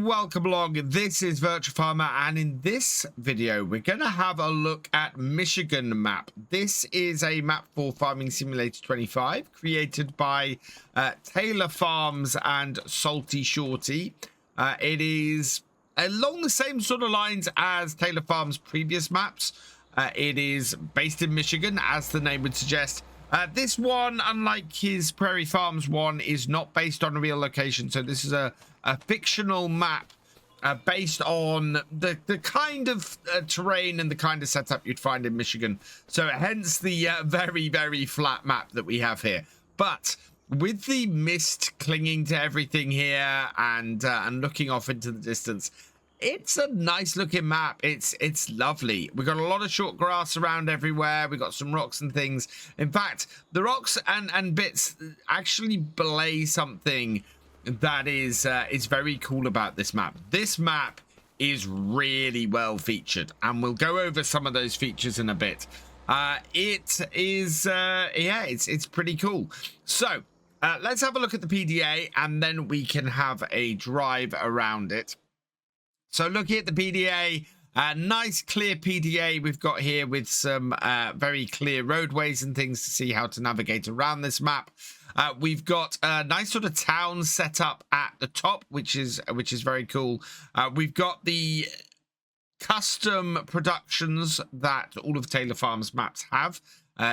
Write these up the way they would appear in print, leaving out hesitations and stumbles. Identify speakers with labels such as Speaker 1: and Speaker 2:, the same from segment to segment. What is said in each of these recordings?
Speaker 1: welcome along. This is Virtual Farmer, and in this video we're going to have a look at Michigan map. This is a map for Farming Simulator 25 created by Taylor Farms and Salty Shorty. It is along the same sort of lines as Taylor Farms' previous maps. It is based in Michigan, as the name would suggest. This one, unlike his Prairie Farms one, is not based on a real location. So this is a fictional map based on the kind of terrain and the kind of setup you'd find in Michigan. So hence the very, very flat map that we have here. But with the mist clinging to everything here and looking off into the distance, it's a nice looking map. It's lovely. We've got a lot of short grass around everywhere. We've got some rocks and things. In fact, the rocks and bits actually belay something that is very cool about this map. This map is really well featured, and we'll go over some of those features in a bit. It is yeah, it's pretty cool. So let's have a look at the PDA, and then we can have a drive around it. So looking at the PDA, nice clear PDA we've got here with some very clear roadways and things to see how to navigate around this map. We've got a nice sort of town set up at the top, which is very cool. We've got the custom productions that all of Taylor Farms maps have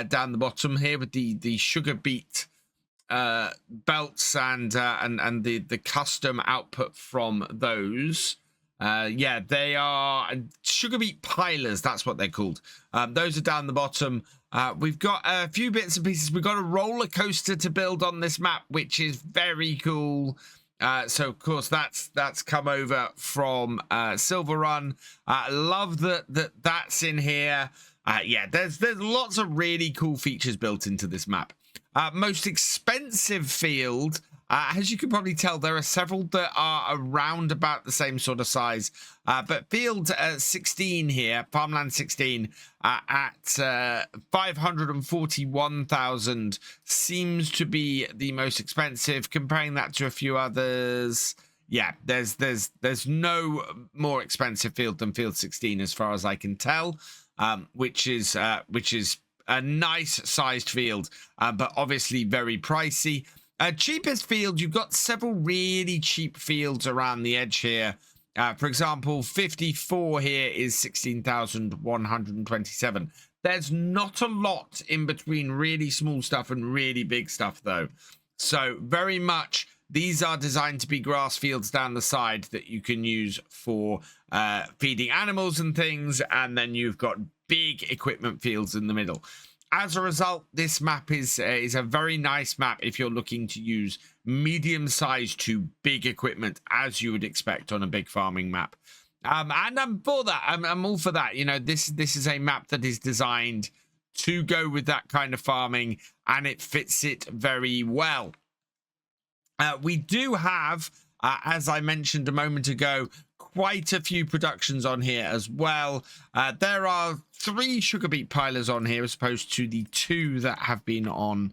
Speaker 1: down the bottom here with the sugar beet belts and the custom output from those. Yeah, they are sugar beet pilers. That's what they're called. Those are down the bottom. We've got a few bits and pieces. We've got a roller coaster to build on this map, which is very cool. So of course that's come over from Silver Run. Love that's in here. Yeah, there's lots of really cool features built into this map. Most expensive field. As you can probably tell, there are several that are around about the same sort of size. But field 16 here, farmland 16, at 541,000 seems to be the most expensive. Comparing that to a few others, yeah, there's no more expensive field than field 16 as far as I can tell, which is a nice sized field, but obviously very pricey. Cheapest field, you've got several really cheap fields around the edge here. For example, 54 here is 16,127. There's not a lot in between really small stuff and really big stuff, though. So very much these are designed to be grass fields down the side that you can use for feeding animals and things. And then you've got big equipment fields in the middle. As a result, this map is a very nice map if you're looking to use medium-sized to big equipment, as you would expect on a big farming map. And I'm for that. I'm all for that. You know, this is a map that is designed to go with that kind of farming, and it fits it very well. We do have, as I mentioned a moment ago, quite a few productions on here as well. There are 3 sugar beet pilers on here as opposed to the 2 that have been on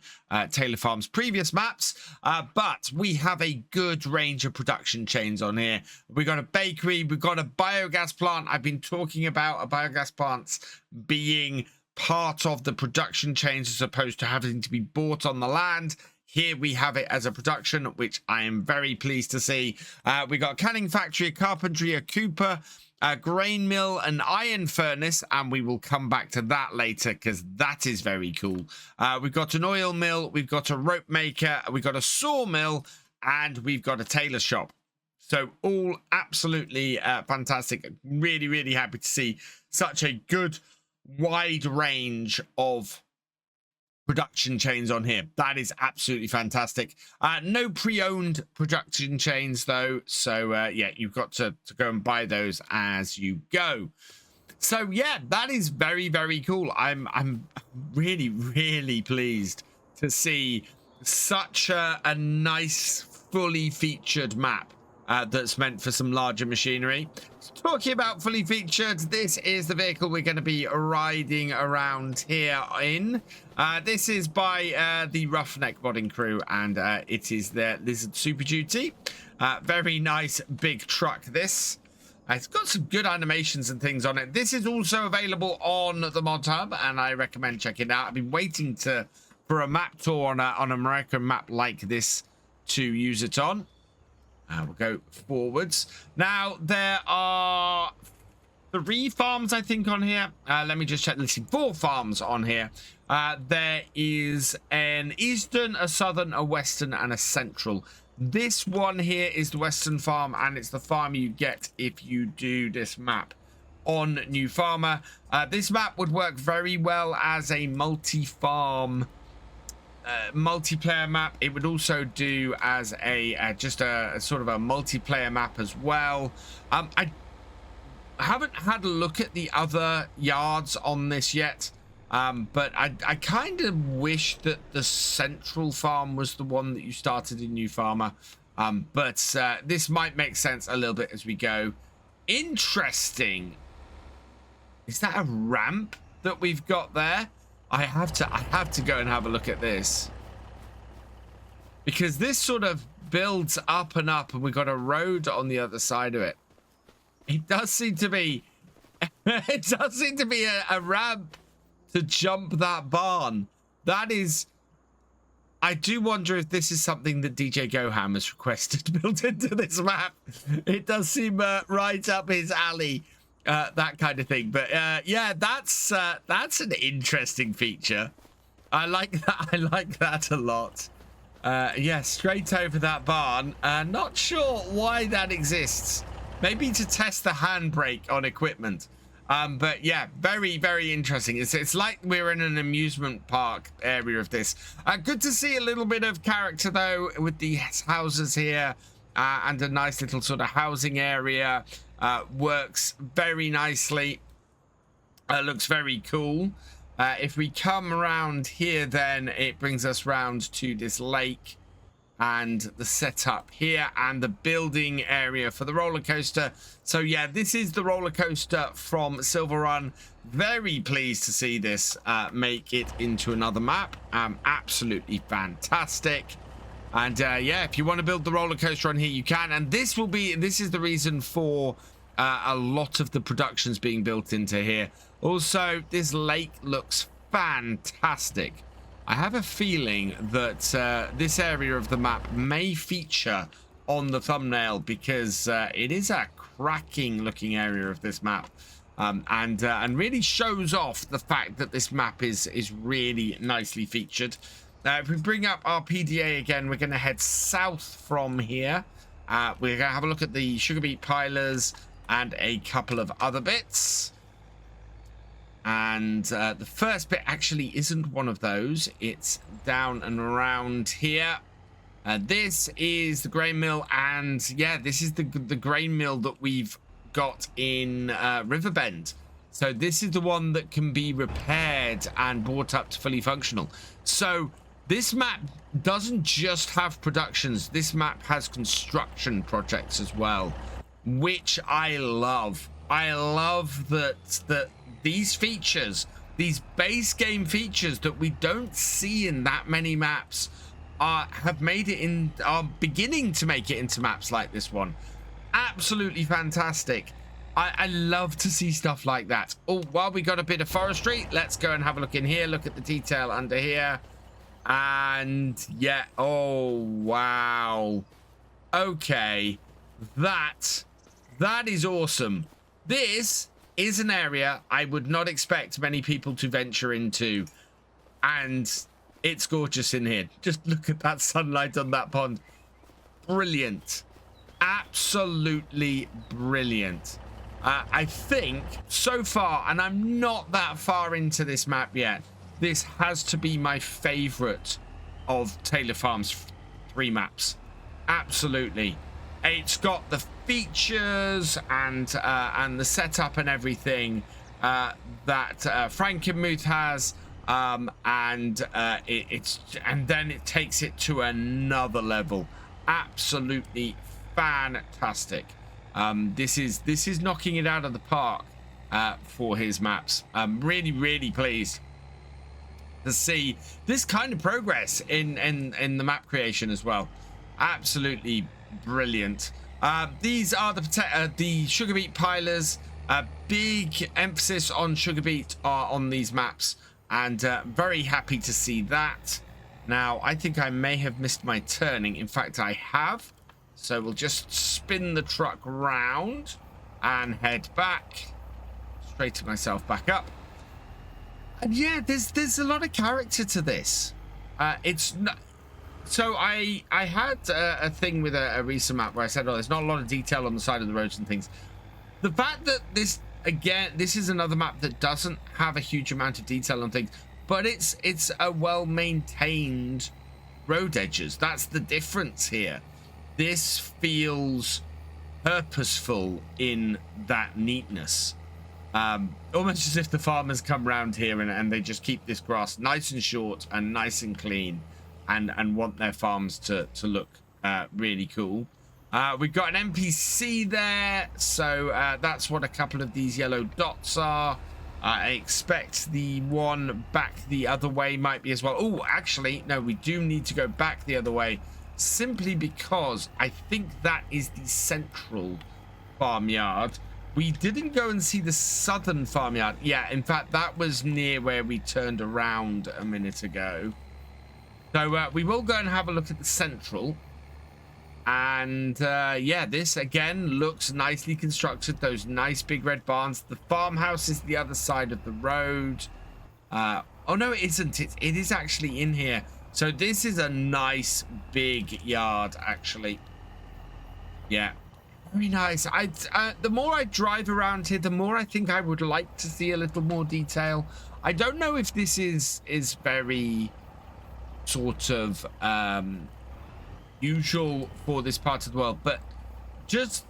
Speaker 1: Taylor Farms' previous maps. But we have a good range of production chains on here. We've got a bakery, we've got a biogas plant. I've been talking about a biogas plants being part of the production chains as opposed to having to be bought on the land. Here we have it as a production, which I am very pleased to see. We got a canning factory, a carpentry, a cooper, a grain mill, an iron furnace, and we will come back to that later because that is very cool. We've got an oil mill, we've got a rope maker, we've got a sawmill, and we've got a tailor shop. So all absolutely fantastic. Really, really happy to see such a good wide range of production chains on here. That is absolutely fantastic. No pre-owned production chains though, so yeah, you've got to go and buy those as you go. So yeah, that is very, very cool. I'm really, really pleased to see such a nice fully featured map that's meant for some larger machinery. Talking about fully featured, this is the vehicle we're going to be riding around here in. This is by the Roughneck modding crew, and it is their Lizard Super Duty. Very nice big truck, this. It's got some good animations and things on it. This is also available on the Mod Hub, and I recommend checking it out. I've been waiting for a map tour on an American map like this to use it on. We'll go forwards. Now, there are 3 farms, I think, on here. Let me just check the listing. 4 farms on here. There is an eastern, a southern, a western, and a central. This one here is the western farm, and it's the farm you get if you do this map on New Farmer. This map would work very well as a multi-farm multiplayer map. It would also do as a just a sort of a multiplayer map as well. I haven't had a look at the other yards on this yet, but I kind of wish that the central farm was the one that you started in New Farmer, but this might make sense a little bit as we go. Interesting. Is that a ramp that we've got there? I have to go and have a look at this, because this sort of builds up and up, and we've got a road on the other side of it. It does seem to be it does seem to be a ramp to jump that barn. That is, I do wonder if this is something that DJ Goham has requested built into this map. It does seem right up his alley. That kind of thing. But yeah, that's an interesting feature. I like that. I like that a lot. Yeah, straight over that barn. Not sure why that exists. Maybe to test the handbrake on equipment. But yeah, very, very interesting. It's like we're in an amusement park area of this. Good to see a little bit of character though with the houses here, and a nice little sort of housing area. Works very nicely. Looks very cool. If we come around here, then it brings us round to this lake and the setup here and the building area for the roller coaster. So yeah, this is the roller coaster from Silver Run. Very pleased to see this make it into another map. Absolutely fantastic. And yeah, if you want to build the roller coaster on here, you can. And this is the reason for a lot of the productions being built into here. Also, this lake looks fantastic. I have a feeling that this area of the map may feature on the thumbnail, because it is a cracking looking area of this map, and really shows off the fact that this map is really nicely featured. If we bring up our PDA again, we're going to head south from here. We're going to have a look at the sugar beet pilers and a couple of other bits. And the first bit actually isn't one of those. It's down and around here. This is the grain mill, and yeah, this is the grain mill that we've got in Riverbend. So this is the one that can be repaired and brought up to fully functional. So this map doesn't just have productions. This map has construction projects as well, which I love. I love that these features, these base game features that we don't see in that many maps, are beginning to make it into maps like this one. Absolutely fantastic. I love to see stuff like that. Oh, while we got a bit of forestry, let's go and have a look in here. Look at the detail under here. And yeah, oh wow. Okay, that is awesome. This is an area I would not expect many people to venture into, and it's gorgeous in here. Just look at that sunlight on that pond. Brilliant. Absolutely brilliant. I think so far, and I'm not that far into this map yet, this has to be my favorite of Taylor Farm's 3 maps. Absolutely. It's got the features and the setup and everything that Frankenmuth has, and then it takes it to another level. Absolutely fantastic. This is knocking it out of the park for his maps. I'm really pleased to see this kind of progress in the map creation as well. Absolutely Brilliant. These are the sugar beet pilers. Big emphasis on sugar beet on these maps, and very happy to see that. Now, I think I may have missed my turning. In fact, I have. So we'll just spin the truck round and head back. Straighten myself back up. And yeah, there's a lot of character to this. It's not... So I had a thing with a recent map where I said, oh, there's not a lot of detail on the side of the roads and things. The fact that this is another map that doesn't have a huge amount of detail on things, but it's a well-maintained road edges. That's the difference here. This feels purposeful in that neatness. Almost as if the farmers come around here and they just keep this grass nice and short and nice and clean, and want their farms to look really cool. We've got an NPC there, so that's what a couple of these yellow dots are. I expect the one back the other way might be as well. Oh, actually, no, we do need to go back the other way, simply because I think that is the central farmyard. We didn't go and see the southern farmyard. Yeah, in fact, that was near where we turned around a minute ago. So we will go and have a look at the central. And yeah, this again looks nicely constructed. Those nice big red barns. The farmhouse is the other side of the road. Oh no, it isn't. It is actually in here. So this is a nice big yard, actually. Yeah, very nice. The more I drive around here, the more I think I would like to see a little more detail. I don't know if this is very sort of usual for this part of the world, but just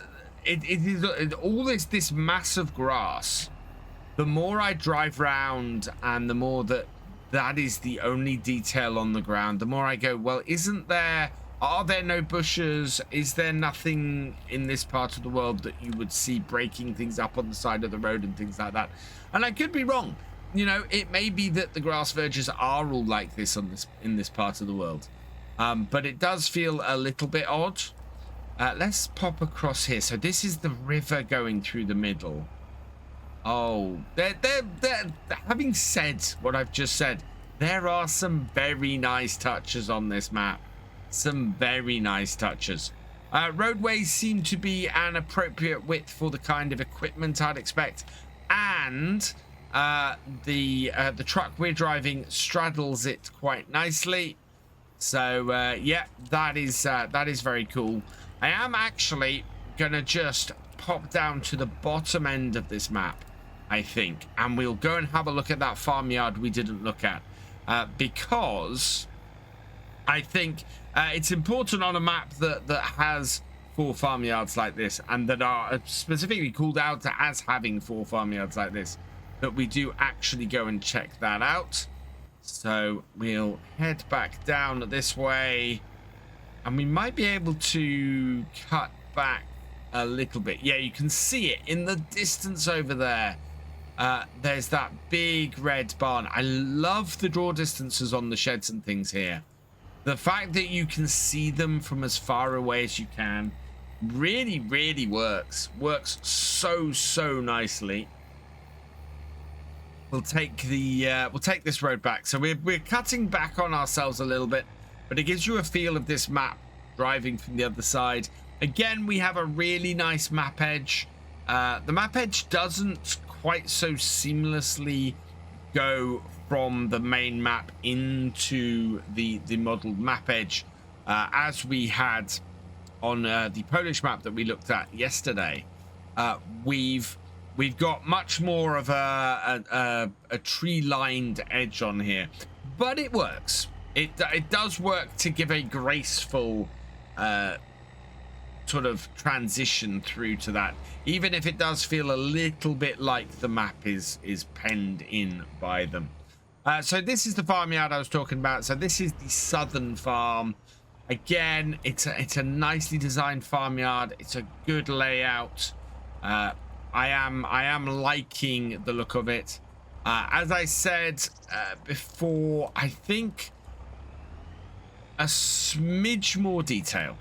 Speaker 1: it is all this massive grass. The more I drive around and the more that is the only detail on the ground, the more I go, well, are there no bushes? Is there nothing in this part of the world that you would see breaking things up on the side of the road and things like that? And I could be wrong. You know, it may be that the grass verges are all like this in this part of the world. But it does feel a little bit odd. Let's pop across here. So this is the river going through the middle. Oh, having said what I've just said, there are some very nice touches on this map. Some very nice touches. Roadways seem to be an appropriate width for the kind of equipment I'd expect. And the truck we're driving straddles it quite nicely. So yeah, that is very cool. I am actually gonna just pop down to the bottom end of this map, I think, and we'll go and have a look at that farmyard we didn't look at, because I think it's important on a map that has 4 farmyards like this, and that are specifically called out as having 4 farmyards like this, that we do actually go and check that out. So we'll head back down this way, and we might be able to cut back a little bit. Yeah, you can see it in the distance over there. There's that big red barn. I love the draw distances on the sheds and things here. The fact that you can see them from as far away as you can really, really works so nicely. We'll take this road back. So we're cutting back on ourselves a little bit, but it gives you a feel of this map driving from the other side. Again, we have a really nice map edge. The map edge doesn't quite so seamlessly go from the main map into the modeled map edge as we had on the Polish map that we looked at yesterday. We've got much more of a tree-lined edge on here, but it works. It does work to give a graceful sort of transition through to that, even if it does feel a little bit like the map is penned in by them. So this is the farmyard I was talking about. So this is the southern farm. Again, it's a nicely designed farmyard. It's a good layout. I am liking the look of it. As I said before, I think a smidge more detail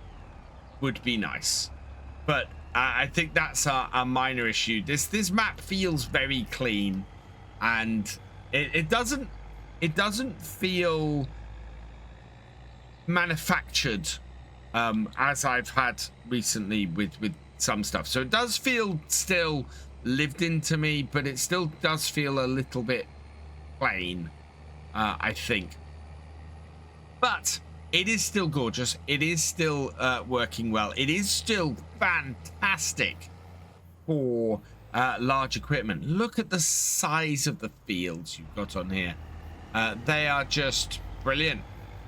Speaker 1: would be nice, but I think that's a minor issue. This map feels very clean, and it doesn't feel manufactured as I've had recently with some stuff. So it does feel still lived into me, but it still does feel a little bit plain, I think. But it is still gorgeous. It is still working well. It is still fantastic for large equipment. Look at the size of the fields you've got on here. They are just brilliant.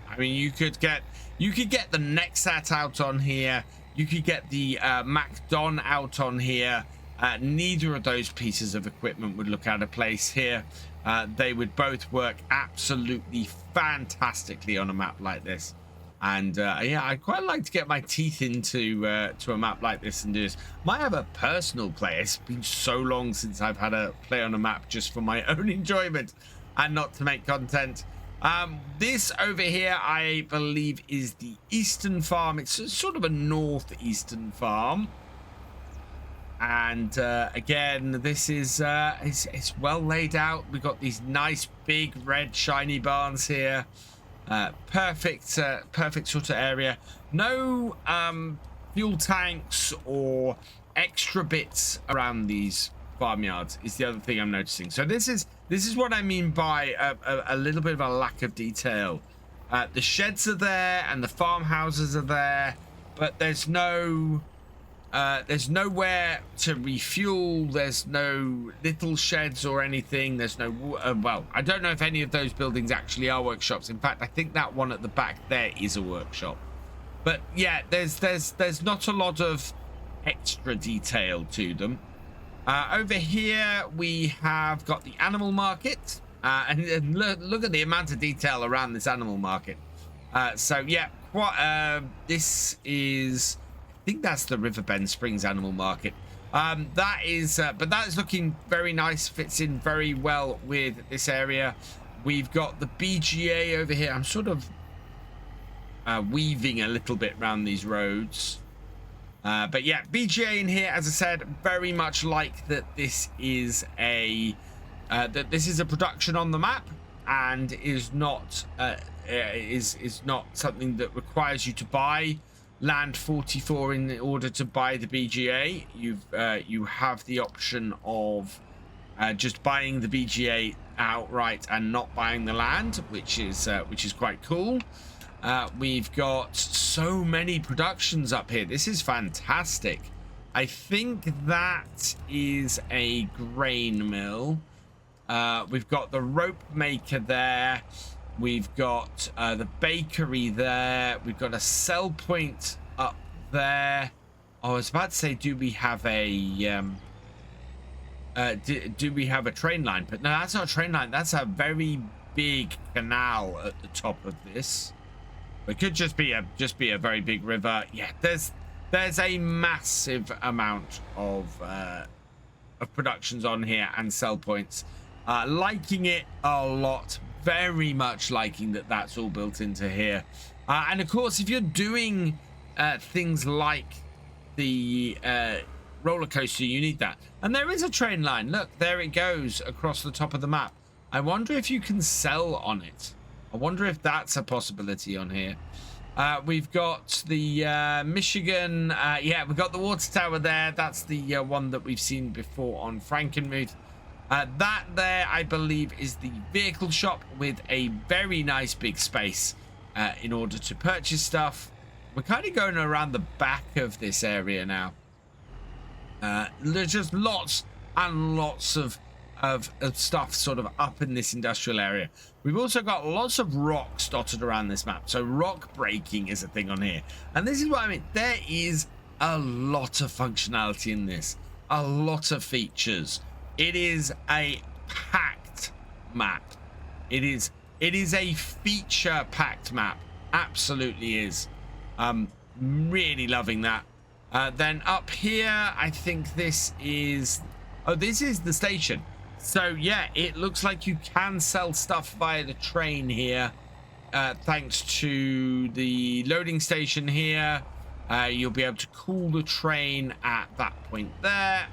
Speaker 1: I mean, you could get the Nexat out on here. You could get the MacDon out on here. Neither of those pieces of equipment would look out of place here. They would both work absolutely fantastically on a map like this. And yeah, I'd quite like to get my teeth into to a map like this and do this. Might have a personal play. It's been so long since I've had a play on a map just for my own enjoyment and not to make content. This over here, I believe, is the Eastern Farm. It's sort of a northeastern farm. And again, this is it's well laid out. We've got these nice big red shiny barns here. Perfect sort of area. No fuel tanks or extra bits around these farmyards is the other thing I'm noticing. So this is what I mean by a little bit of a lack of detail. The sheds are there and the farmhouses are there, but there's nowhere to refuel. There's no little sheds or anything. There's no well, I don't know if any of those buildings actually are workshops. In fact, I think that one at the back there is a workshop. But yeah, there's not a lot of extra detail to them. Over here we have got the animal market, and look at the amount of detail around this animal market. So yeah, this is, I think that's the Riverbend Springs Animal Market. That is, but that is looking very nice. Fits in very well with this area. We've got the BGA over here. I'm sort of weaving a little bit around these roads. But yeah, BGA in here, as I said, very much like that. This is a production on the map, and is not something that requires you to buy land 44 in order to buy the BGA. You have the option of just buying the BGA outright and not buying the land, which is quite cool. We've got so many productions up here. This is fantastic. I think that is a grain mill. We've got the rope maker there. We've got the bakery there. We've got a sell point up there. Oh, I was about to say, do we have a do we have a train line? But no, that's not a train line. That's a very big canal at the top of this. It could just be a very big river. Yeah, there's a massive amount of productions on here and sell points. Liking it a lot. Very much liking that that's all built into here. And of course, if you're doing things like the roller coaster, you need that. And there is a train line. Look, there it goes across the top of the map. I wonder if you can sell on it. I wonder if that's a possibility on here. We've got the Michigan. Yeah, we've got the water tower there. That's the one that we've seen before on Frankenmuth. That there, I believe, is the vehicle shop with a very nice big space in order to purchase stuff. We're kind of going around the back of this area now. There's just lots and lots of stuff sort of up in this industrial area. We've also got lots of rocks dotted around this map. So rock breaking is a thing on here. And this is what I mean. There is a lot of functionality in this. A lot of features. It is a packed map. It is a feature-packed map. Absolutely is. Really loving that. Then up here, I think this is... Oh, this is the station. So, yeah, it looks like you can sell stuff via the train here. Thanks to the loading station here. You'll be able to cool the train at that point there,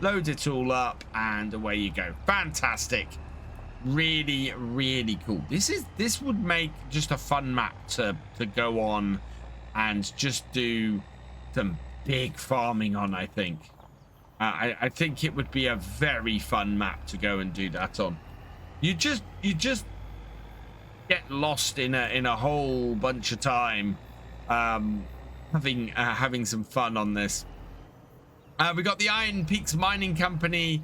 Speaker 1: load it all up, and away you go. Fantastic. Really, really cool. This would make just a fun map to go on and just do some big farming on, I think. I think it would be a very fun map to go and do that on. You just get lost in a whole bunch of time having some fun on this. We got the Iron Peaks Mining Company.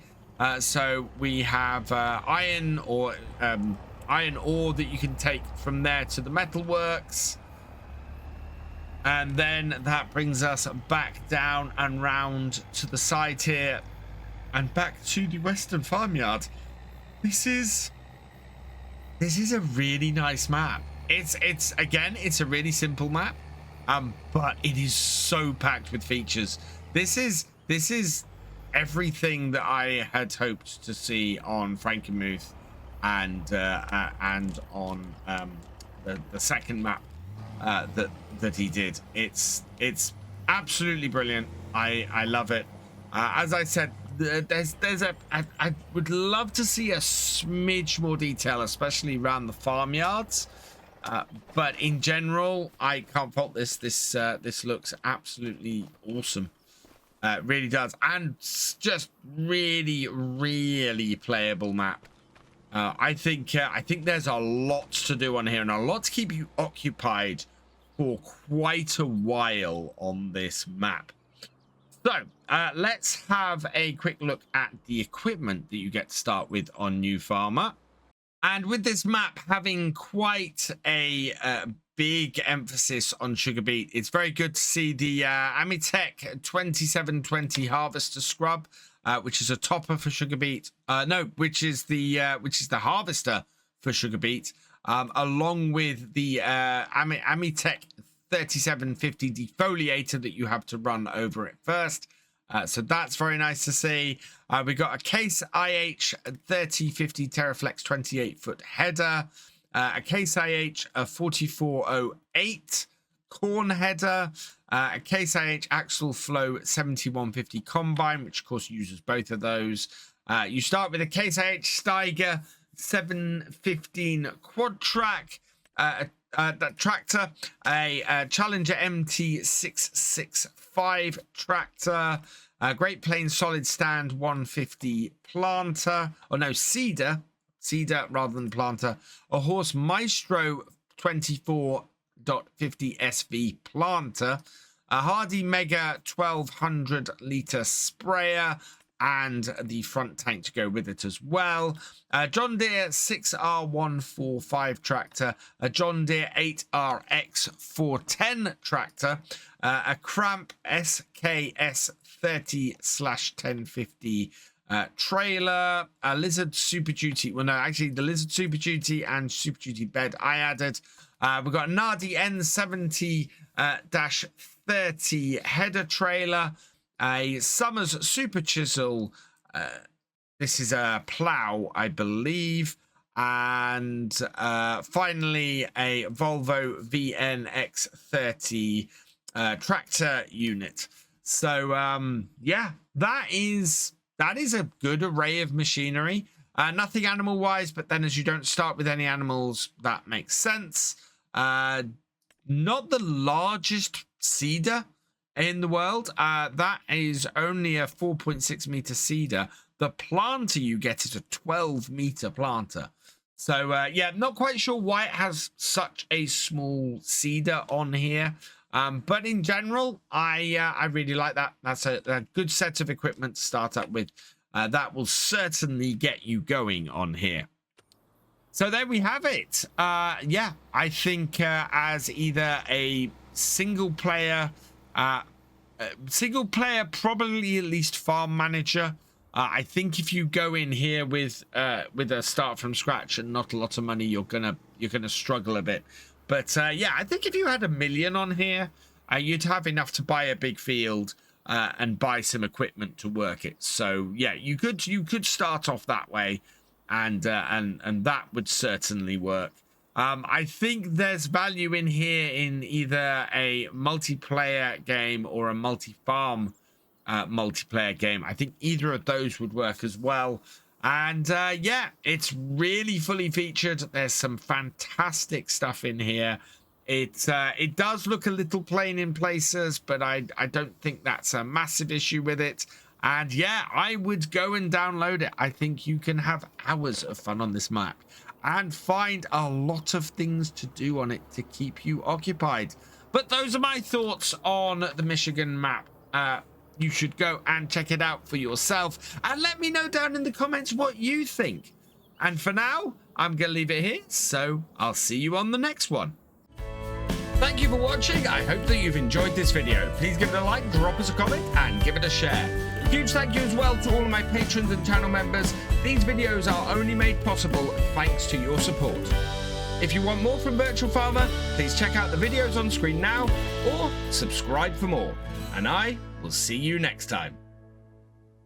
Speaker 1: So we have iron ore that you can take from there to the metalworks. And then that brings us back down and round to the side here and back to the Western Farmyard. This is a really nice map. It's a really simple map, but it is so packed with features. This is everything that I had hoped to see on Frankenmuth and on the second map that he did. It's absolutely brilliant. I love it. As I said, I would love to see a smidge more detail, especially around the farmyards. But in general, I can't fault this. This looks absolutely awesome. It really does, and just really, really playable map. I think there's a lot to do on here and a lot to keep you occupied for quite a while on this map. So let's have a quick look at the equipment that you get to start with on New Farmer. And with this map having quite a big emphasis on sugar beet, it's very good to see the Amitech 2720 Harvester Scrub, which is a topper for sugar beet. Which is the harvester for sugar beet, along with the Amitech 3750 defoliator that you have to run over it first. So that's very nice to see. We got a Case IH 3050 Terraflex 28-foot header, a Case IH 4408 corn header, a Case IH Axle Flow 7150 combine, which of course uses both of those. You start with a Case IH Steiger 715 quad track, that tractor, a Challenger MT665 tractor, a Great Plains Solid Stand 150 planter, cedar rather than planter, a Horse Maestro 24.50 SV planter, a Hardy Mega 1200 litre sprayer, and the front tank to go with it as well. John Deere 6R145 tractor, a John Deere 8RX 410 tractor, a Cramp SKS 30/1050 trailer, a Lizard Super Duty. Well, no, actually the Lizard Super Duty and Super Duty bed I added. We've got a Nardi N70-30 header trailer, a Summers Super Chisel. This is a plow, I believe. And finally, a Volvo VNX30 tractor unit. So, yeah, that is a good array of machinery. Nothing animal-wise, but then as you don't start with any animals, that makes sense. Not the largest seeder in the world. That is only a 4.6 meter seeder. The planter you get is a 12 meter planter. So yeah, not quite sure why it has such a small seeder on here, but in general I really like that. That's a good set of equipment to start up with. That will certainly get you going on here. So there we have it. Yeah, I think as either a single player, probably at least farm manager. I think if you go in here with a start from scratch and not a lot of money, you're gonna struggle a bit. But yeah, I think if you had $1 million on here, you'd have enough to buy a big field and buy some equipment to work it. So yeah, you could start off that way, and that would certainly work. I think there's value in here in either a multiplayer game or a multi-farm multiplayer game. I think either of those would work as well. And yeah, it's really fully featured. There's some fantastic stuff in here. It does look a little plain in places, but I don't think that's a massive issue with it. And yeah, I would go and download it. I think you can have hours of fun on this map and find a lot of things to do on it to keep you occupied. But those are my thoughts on the Michigan map. You should go and check it out for yourself and let me know down in the comments what you think. And for now, I'm going to leave it here, so I'll see you on the next one. Thank you for watching. I hope that you've enjoyed this video. Please give it a like, drop us a comment, and give it a share. Huge thank you as well to all of my patrons and channel members. These videos are only made possible thanks to your support. If you want more from Virtual Farmer, please check out the videos on screen now or subscribe for more. And I will see you next time.